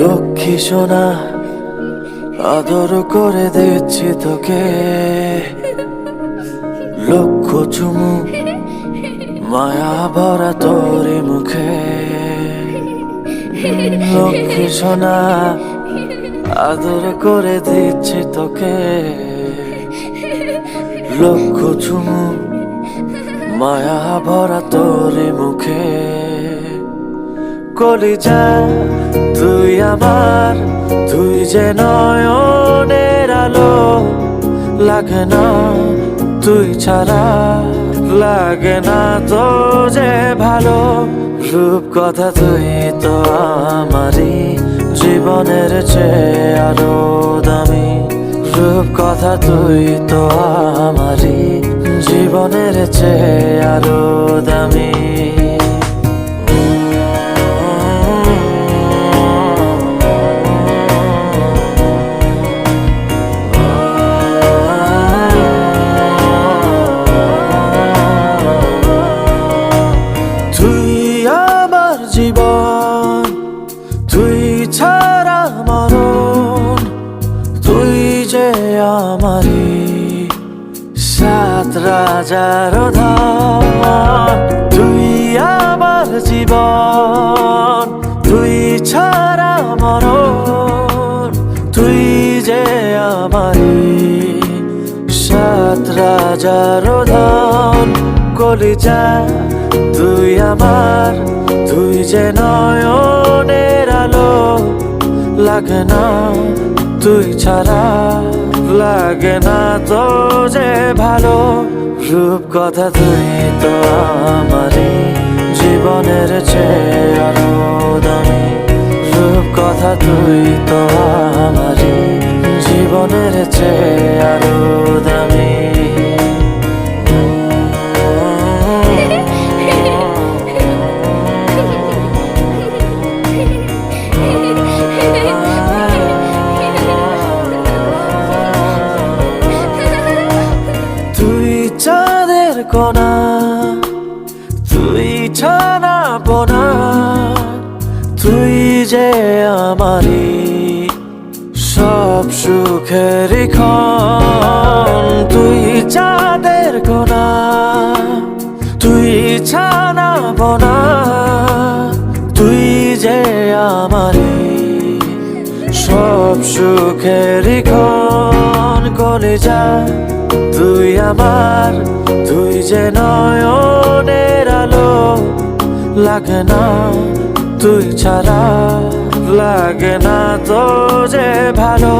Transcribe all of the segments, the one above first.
লক্ষ্মী সোনা আদর করে দিচ্ছি তোকে, লক্ষ চুমু মায়া ভরা তোরে মুখে। লক্ষ্মী সোনা আদর করে দিচ্ছি তোকে, লক্ষ চুমু মায়া ভরা তোরে মুখে। কলিজা তুই আমার, তুই যে নয়নের আলো, লাগে না তুই ছাড়া, লাগে না তো যে ভালো। রূপ কথা তুই তো আমারই জীবনের চেয়ে আরো দামি, রূপ কথা তুই তো আমারই জীবনের চেয়ে আরো দামি। জীবন তুই ছাড়া মরণ, তুই যে আমারি সাত রাজার ধন। তুই আমার জীবন, তুই ছাড়া মরণ, তুই যে আমারি সাত রাজার ধন। কলিজা তুই আমার, তুই যে নয়নের আলো, লাগে না তুই ছাড়া, লাগে না তো যে ভালো। রূপ কথা তুই তো আমারই জীবনের চেয়ে আরো দামি, রূপ কথা তুই তো আমারই জীবনের চেয়ে আরো দামি। চাঁদের কোনা তুই ছানা পোনা, তুই যে আমারি সব সুখের ক্ষণ। তুই চাঁদের কোনা তুই ছানা পোনা, তুই যে আমারি সব সুখের ক্ষণ। কলিজা তুই আমার, তুই যে নয়নের আলো, লাগে না তুই ছাড়া, লাগে না তো যে ভালো।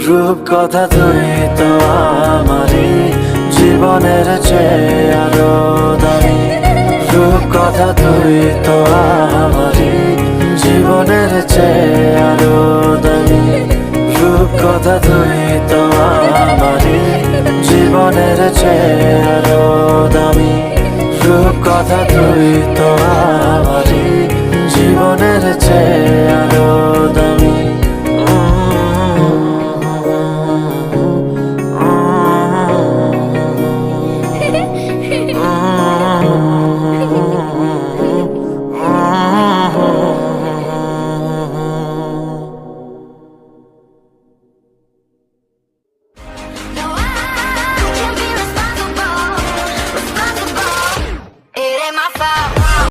রূপ কথা তুই তো আমারই জীবনের চেয়ে আরো দামি, রূপ কথা তুই তো আমারই জীবনের চেয়ে আরো দামি, রূপ কথা তুই তো আমারই জীবনের চেয়ে আরো দামি, রূপ কথা তুই তো আমারই জীবনের চেয়ে আরো দামি।